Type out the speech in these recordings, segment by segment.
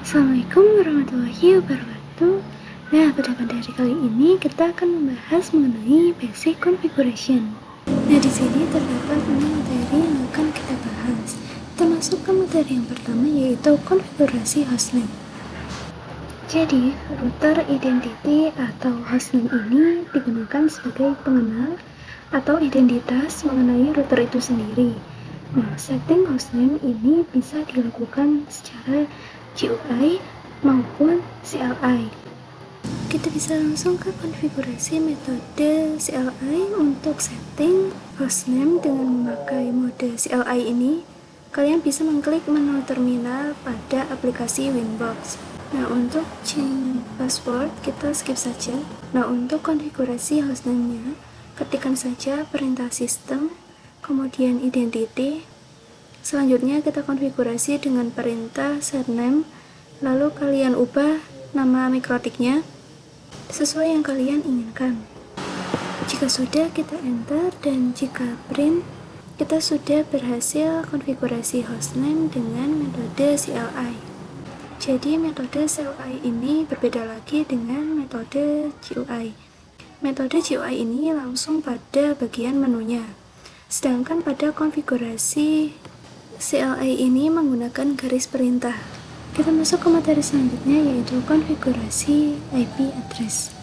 Assalamualaikum warahmatullahi wabarakatuh. Nah, pada materi kali ini kita akan membahas mengenai basic configuration. Nah, di sini terdapat 6 materi yang akan kita bahas. Kita masuk ke materi yang pertama, yaitu konfigurasi hostname. Jadi, router identity atau hostname ini digunakan sebagai pengenal atau identitas mengenai router itu sendiri. Nah, setting hostname ini bisa dilakukan secara GUI maupun CLI. Kita bisa langsung ke konfigurasi metode CLI. Untuk setting hostname dengan memakai mode CLI ini, kalian bisa mengklik menu terminal pada aplikasi Winbox. Nah, untuk change password kita skip saja. Nah, untuk konfigurasi hostname-nya, ketikkan saja perintah sistem, kemudian identity. Selanjutnya kita konfigurasi dengan perintah setname, lalu kalian ubah nama mikrotiknya sesuai yang kalian inginkan. Jika sudah, kita enter, dan jika print, kita sudah berhasil konfigurasi hostname dengan metode CLI. Jadi metode CLI ini berbeda lagi dengan metode GUI. Metode GUI ini langsung pada bagian menunya, sedangkan pada konfigurasi CLI ini menggunakan garis perintah. Kita masuk ke materi selanjutnya, yaitu konfigurasi IP address.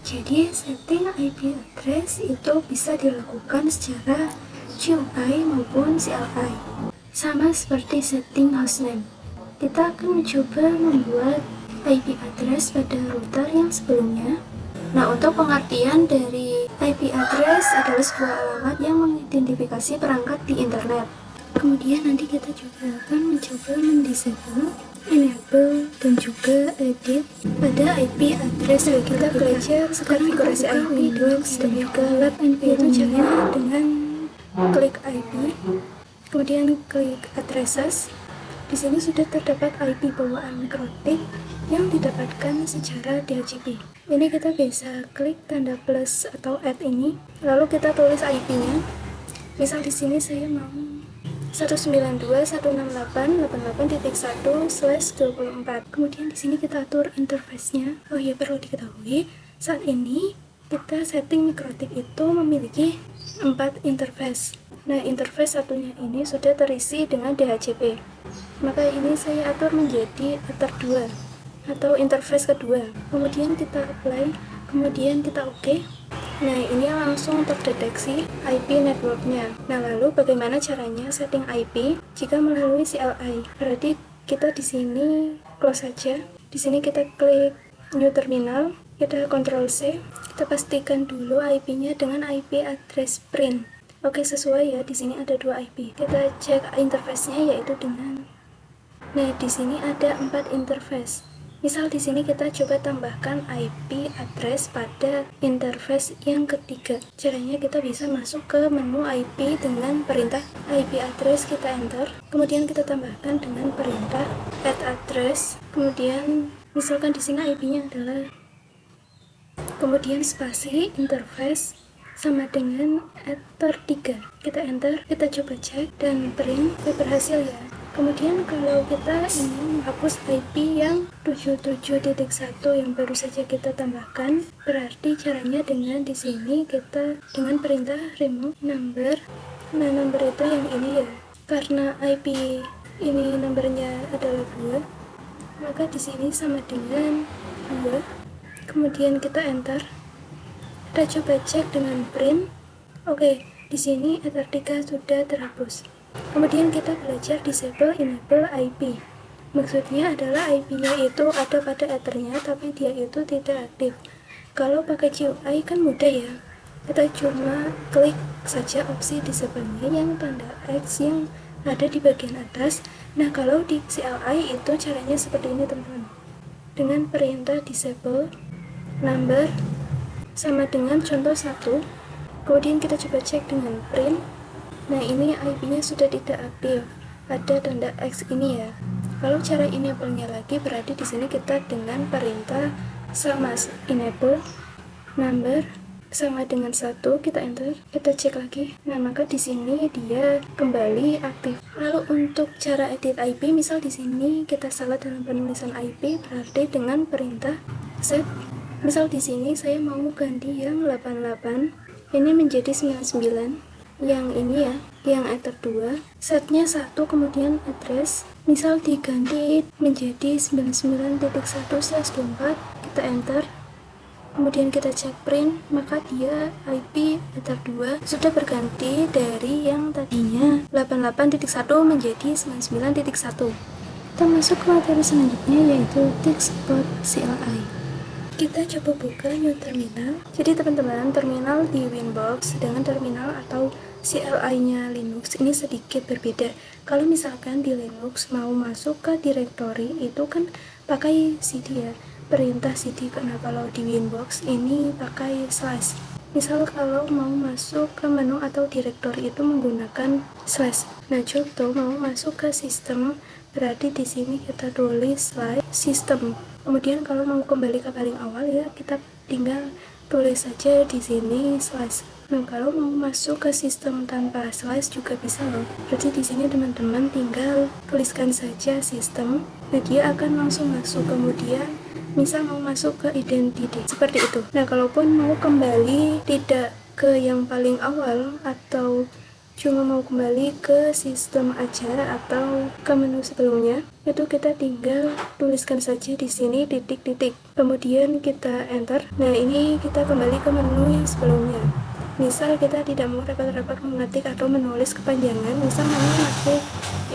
Jadi setting IP address itu bisa dilakukan secara GUI maupun CLI, sama seperti setting hostname. Kita akan mencoba membuat IP address pada router yang sebelumnya. Nah, untuk pengertian dari IP address adalah sebuah alamat yang mengidentifikasi perangkat di internet. Kemudian nanti kita juga akan mencoba mendisable, enable, dan juga edit pada IP address. Kita belajar konfigurasi IP, docs, dan juga lab IP. Itu caranya dengan klik IP, kemudian klik addresses. Di sini sudah terdapat IP bawaan mikrotik yang didapatkan secara DHCP. Ini kita bisa klik tanda plus atau add ini, lalu kita tulis IP-nya. Misal di sini saya mau 192.168.88.1/24. Kemudian di sini kita atur interface-nya. Oh ya, perlu diketahui, saat ini kita setting mikrotik itu memiliki 4 interface. Nah, interface satunya ini sudah terisi dengan DHCP. Maka ini saya atur menjadi atur 2 atau interface kedua. Kemudian kita apply, kemudian kita OK. Nah, ini langsung terdeteksi IP networknya. Nah, lalu bagaimana caranya setting IP jika melalui CLI? Berarti kita di sini close saja. Di sini kita klik new terminal, kita Ctrl C, kita pastikan dulu IP-nya dengan IP address print. Oke, sesuai ya. Di sini ada 2 IP. Kita cek interface-nya, yaitu dengan. Nah, di sini ada 4 interface. Misal di sini kita coba tambahkan IP address pada interface yang ketiga. Caranya kita bisa masuk ke menu IP dengan perintah IP address, kita enter. Kemudian kita tambahkan dengan perintah add address. Kemudian misalkan di sini IP-nya adalah, kemudian spasi interface sama dengan add 3. Kita enter, kita coba cek dan print. Berhasil ya. Kemudian kalau kita ingin menghapus IP yang 77.1 yang baru saja kita tambahkan, berarti caranya dengan di sini kita dengan perintah remove number. Nah, number itu yang ini ya. Karena IP ini nomornya adalah 2, maka di sini sama dengan 2. Kemudian kita enter. Kita coba cek dengan print. Oke, di sini ether 3 sudah terhapus. Kemudian kita belajar disable enable IP. Maksudnya adalah IP-nya itu ada pada ethernya, tapi dia itu tidak aktif. Kalau pakai GUI kan mudah ya. Kita cuma klik saja opsi disable-nya yang tanda X yang ada di bagian atas. Nah, kalau di CLI itu caranya seperti ini, teman-teman. Dengan perintah disable number sama dengan contoh 1. Kemudian kita coba cek dengan print. Nah, ini IP-nya sudah tidak aktif. Ada tanda X ini ya. Kalau cara enable-nya lagi, berarti di sini kita dengan perintah sama enable number sama dengan 1, kita enter, kita cek lagi. Nah, maka di sini dia kembali aktif. Lalu untuk cara edit IP, misal di sini kita salah dalam penulisan IP, berarti dengan perintah set. Misal di sini saya mau ganti yang 88 ini menjadi 99. Yang ini ya, yang ether 2, setnya 1, kemudian address misal diganti menjadi 99.1/24, kita enter, kemudian kita cek print, maka dia IP ether 2 sudah berganti dari yang tadinya 88.1 menjadi 99.1. Kita masuk ke materi selanjutnya, yaitu Tixbot CLI. Kita coba buka new terminal. Jadi teman-teman, terminal di Winbox dengan terminal atau CLI-nya Linux ini sedikit berbeda. Kalau misalkan di Linux mau masuk ke directory itu kan pakai cd ya, perintah cd. Karena kalau di Winbox ini pakai slash. Misal kalau mau masuk ke menu atau directory itu menggunakan slash. Nah, contoh mau masuk ke sistem, berarti di sini kita tulis slash system. Kemudian kalau mau kembali ke paling awal ya kita tinggal tulis saja di sini slash. Nah, kalau mau masuk ke sistem tanpa slash juga bisa loh. Berarti di sini teman-teman tinggal tuliskan saja sistem. Nah, dia akan langsung masuk. Kemudian misal mau masuk ke identity seperti itu. Nah, kalaupun mau kembali tidak ke yang paling awal atau cuma mau kembali ke sistem aja atau ke menu sebelumnya, itu kita tinggal tuliskan saja di sini titik-titik, kemudian kita enter. Nah, ini kita kembali ke menu yang sebelumnya. Misal kita tidak mau repot-repot mengetik atau menulis kepanjangan, misal mau mengetik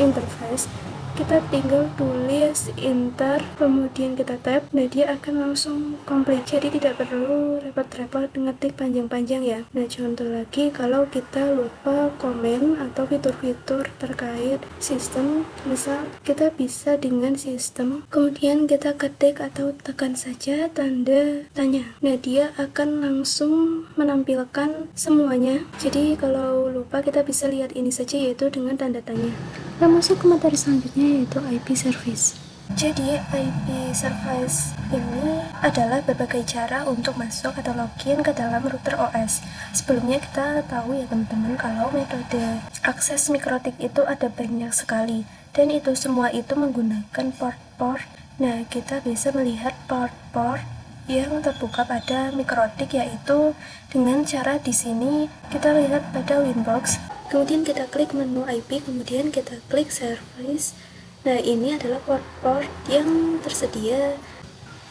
interface, kita tinggal tulis enter, kemudian kita tab. Nah, dia akan langsung komplit, jadi tidak perlu repot-repot ngetik panjang-panjang ya. Nah, contoh lagi, kalau kita lupa komen atau fitur-fitur terkait sistem, misal kita bisa dengan sistem, kemudian kita ketik atau tekan saja tanda tanya. Nah, dia akan langsung menampilkan semuanya. Jadi kalau lupa kita bisa lihat ini saja, yaitu dengan tanda tanya. Kita masuk ke materi selanjutnya, yaitu IP service. Jadi IP service ini adalah berbagai cara untuk masuk atau login ke dalam router OS. Sebelumnya kita tahu ya teman-teman, kalau metode akses mikrotik itu ada banyak sekali, dan itu semua itu menggunakan port-port. Nah, kita bisa melihat port-port yang terbuka pada mikrotik, yaitu dengan cara di sini kita lihat pada Winbox. Kemudian kita klik menu IP, kemudian kita klik service. Nah, ini adalah port-port yang tersedia.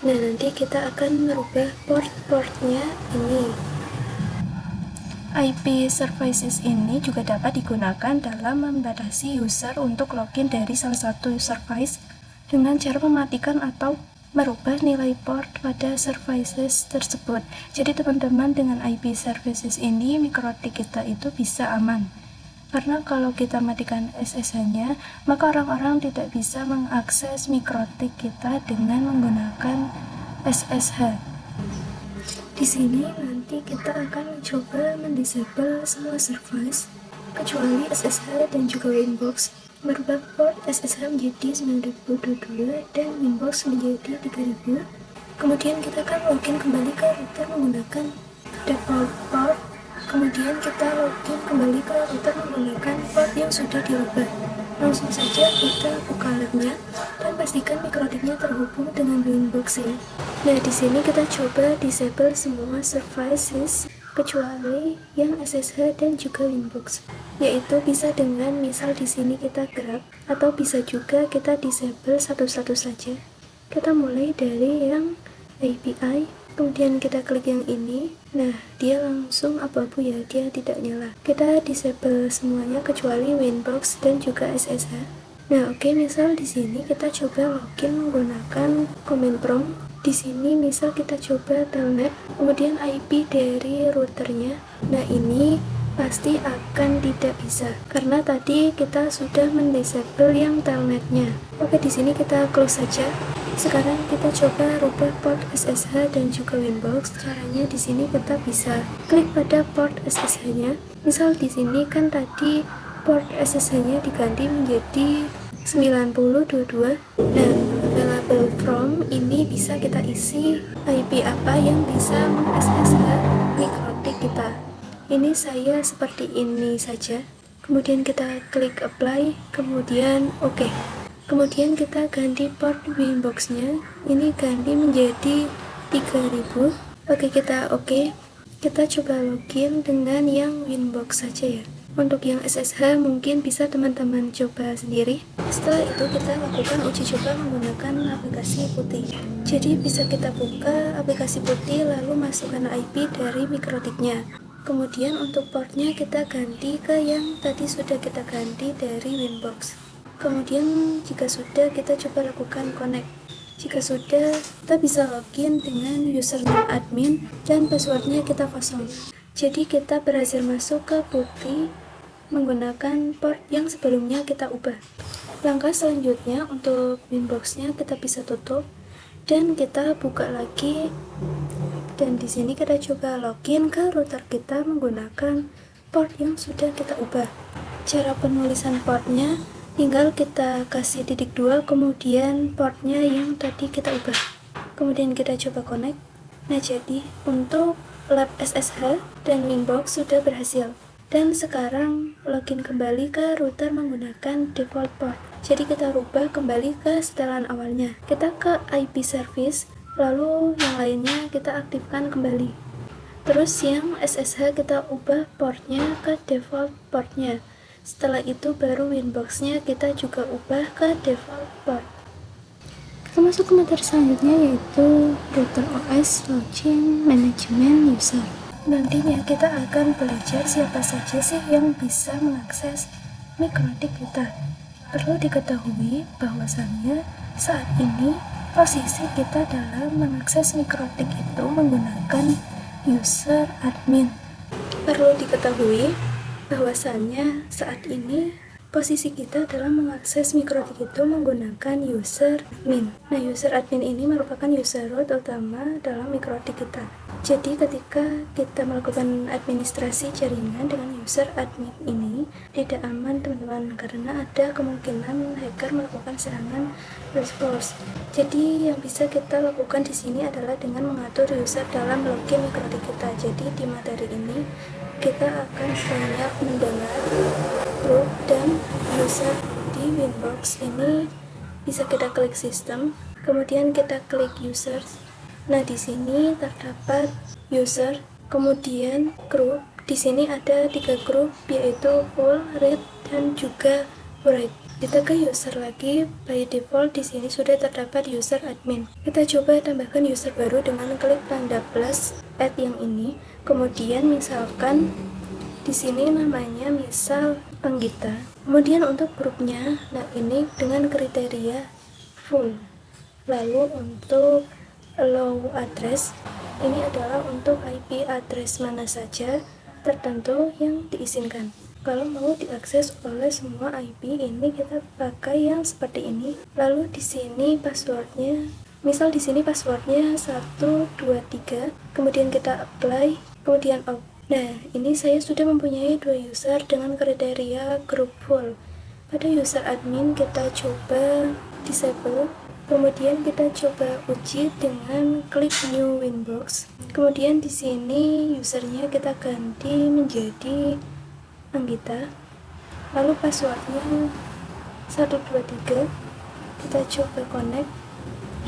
Nah, nanti kita akan merubah port-portnya ini. IP services ini juga dapat digunakan dalam membatasi user untuk login dari salah satu service dengan cara mematikan atau merubah nilai port pada services tersebut. Jadi teman-teman, dengan IP services ini mikrotik kita itu bisa aman. Karena kalau kita matikan SSH-nya, maka orang-orang tidak bisa mengakses mikrotik kita dengan menggunakan SSH. Di sini nanti kita akan coba mendisable semua service kecuali SSH dan juga Winbox. Merubah port SSH menjadi 9022 dan Winbox menjadi 3000. Kemudian kita akan login kembali ke router menggunakan default port. Kemudian kita login kembali ke router menggunakan port yang sudah dirubah. Langsung saja kita buka labnya dan pastikan mikrotiknya terhubung dengan Winbox ya. Nah, di sini kita coba disable semua services kecuali yang SSH dan juga Winbox. Yaitu bisa dengan misal di sini kita grab, atau bisa juga kita disable satu-satu saja. Kita mulai dari yang API, kemudian kita klik yang ini. Nah, dia langsung abu-abu ya, dia tidak nyala. Kita disable semuanya kecuali Winbox dan juga SSH. Nah, oke, misal di sini kita coba login menggunakan command prompt. Di sini misal kita coba telnet, kemudian IP dari routernya. Nah, ini pasti akan tidak bisa karena tadi kita sudah mendisable yang telnetnya. Oke, di sini kita close saja. Sekarang kita coba rubah port SSH dan juga Winbox. Caranya di sini kita bisa klik pada port SSH-nya. Misal di sini kan tadi port SSH-nya diganti menjadi 9022. Nah, available from ini bisa kita kita isi IP apa yang bisa meng-SSH mikrotik kita. Ini saya seperti ini saja. Kemudian kita klik apply, kemudian oke. Kemudian kita ganti port Winbox-nya. Ini ganti menjadi 3000. Oke, kita oke. Kita coba login dengan yang Winbox saja ya. Untuk yang SSH mungkin bisa teman-teman coba sendiri. Setelah itu kita lakukan uji coba menggunakan aplikasi putih. Jadi bisa kita buka aplikasi putih lalu masukkan IP dari mikrotiknya. Kemudian untuk portnya kita ganti ke yang tadi sudah kita ganti dari Winbox. Kemudian jika sudah, kita coba lakukan connect. Jika sudah, kita bisa login dengan username admin dan passwordnya kita kosong. Jadi kita berhasil masuk ke putih menggunakan port yang sebelumnya kita ubah. Langkah selanjutnya untuk Winbox-nya kita bisa tutup dan kita buka lagi. Dan di sini kita coba login ke router kita menggunakan port yang sudah kita ubah. Cara penulisan portnya tinggal kita kasih titik 2 kemudian portnya yang tadi kita ubah. Kemudian kita coba connect. Nah, jadi untuk lab SSH dan Winbox sudah berhasil. Dan sekarang login kembali ke router menggunakan default port. Jadi kita rubah kembali ke setelan awalnya. Kita ke IP service, lalu yang lainnya kita aktifkan kembali. Terus yang SSH kita ubah portnya ke default portnya. Setelah itu baru Winbox-nya kita juga ubah ke default port. Kita masuk ke materi selanjutnya yaitu router OS login manajemen user. Nantinya kita akan belajar siapa saja sih yang bisa mengakses mikrotik kita. Perlu diketahui bahwasannya saat ini posisi kita dalam mengakses mikrotik itu menggunakan user admin. Perlu diketahui bahwasannya saat ini posisi kita dalam mengakses mikrotik itu menggunakan user admin. Nah, user admin ini merupakan user root utama dalam mikrotik kita. Jadi ketika kita melakukan administrasi jaringan dengan user admin ini tidak aman teman-teman, karena ada kemungkinan hacker melakukan serangan brute force. Jadi yang bisa kita lakukan di sini adalah dengan mengatur user dalam login mikrotik kita. Jadi di materi ini kita akan banyak mendengar group dan user di Winbox ini. Bisa kita klik sistem, kemudian kita klik users. Nah, di sini terdapat user, kemudian group. Di sini ada 3 grup yaitu full, read, dan juga write. Kita ke user lagi, by default di sini sudah terdapat user admin. Kita coba tambahkan user baru dengan klik tanda plus add yang ini. Kemudian misalkan di sini namanya misal Anggita. Kemudian untuk grupnya, nah ini dengan kriteria full. Lalu untuk allow address, ini adalah untuk IP address mana saja tertentu yang diizinkan. Kalau mau diakses oleh semua IP, ini kita pakai yang seperti ini. Lalu di sini passwordnya, misal di sini passwordnya 123, kemudian kita apply, kemudian off. Nah, ini saya sudah mempunyai 2 user dengan kriteria group full. Pada user admin kita coba disable, kemudian kita coba uji dengan klik new Winbox. Kemudian di sini usernya kita ganti menjadi Anggita. Lalu passwordnya 123. Kita coba connect.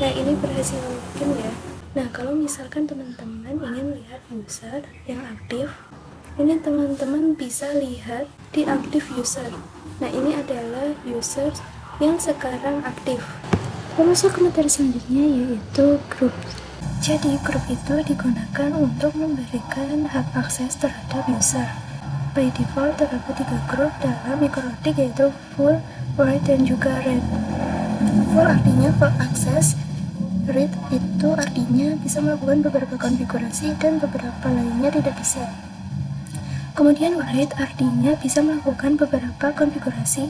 Nah, ini berhasil login ya. Nah, kalau misalkan teman-teman ingin lihat user yang aktif, ini teman-teman bisa lihat di aktif user. Nah, ini adalah user yang sekarang aktif. Kita masuk ke materi selanjutnya yaitu grup. Jadi grup itu digunakan untuk memberikan hak akses terhadap user. By default terdapat 3 grup dalam mikrotik yaitu full, write, dan juga read. Full artinya full access, read itu artinya bisa melakukan beberapa konfigurasi dan beberapa lainnya tidak bisa. Kemudian write artinya bisa melakukan beberapa konfigurasi,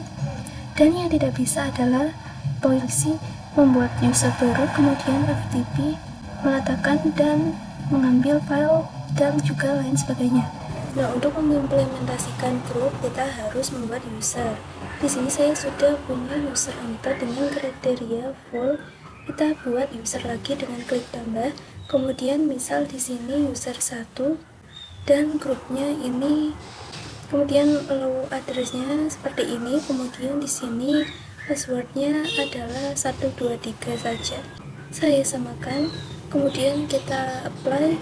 dan yang tidak bisa adalah policy, membuat user baru, kemudian FTP, meletakkan dan mengambil file, dan juga lain sebagainya. Nah, untuk mengimplementasikan grup kita harus membuat user. Di sini saya sudah punya user Anggita dengan kriteria full, kita buat user lagi dengan klik tambah. Kemudian misal di sini user 1 dan grupnya ini, kemudian allow address-nya seperti ini, kemudian di sini passwordnya adalah 123 saja. Saya samakan, kemudian kita apply,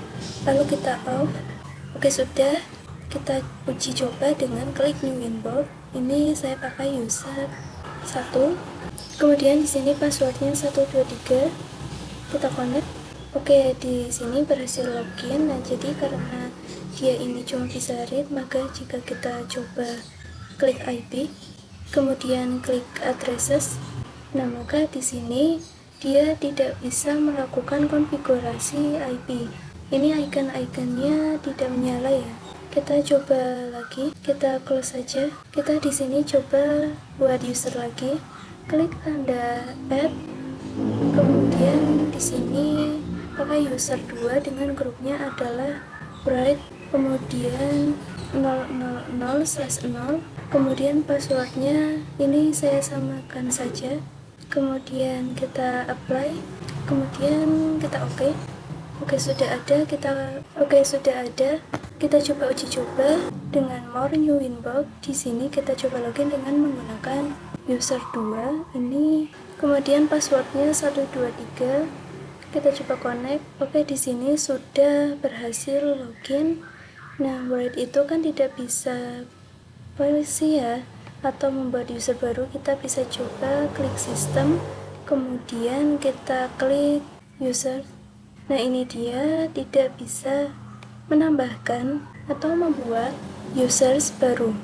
lalu kita off. Oke, sudah. Kita uji coba dengan klik new inbox. Ini saya pakai user 1. Kemudian di sini passwordnya 123. Kita connect. Oke, di sini berhasil login. Nah, jadi karena dia ini cuma bisa read, maka jika kita coba klik IP, kemudian klik addresses, nah maka di sini dia tidak bisa melakukan konfigurasi IP. Ini icon-iconnya tidak menyala ya. Kita coba lagi, kita close saja. Kita di sini coba buat user lagi. Klik tanda add. Kemudian di sini pakai user 2 dengan grupnya adalah bright, kemudian 000/0, kemudian passwordnya ini saya samakan saja. Kemudian kita apply, kemudian kita oke. Oke, sudah ada. Kita coba uji coba dengan more new inbox. Di sini kita coba login dengan menggunakan user 2 ini, kemudian passwordnya 123. Kita coba connect. Oke, di sini sudah berhasil login. Nah, Word itu kan tidak bisa privacy ya, atau membuat user baru. Kita bisa coba klik sistem, kemudian kita klik user. Nah, ini dia tidak bisa menambahkan atau membuat users baru.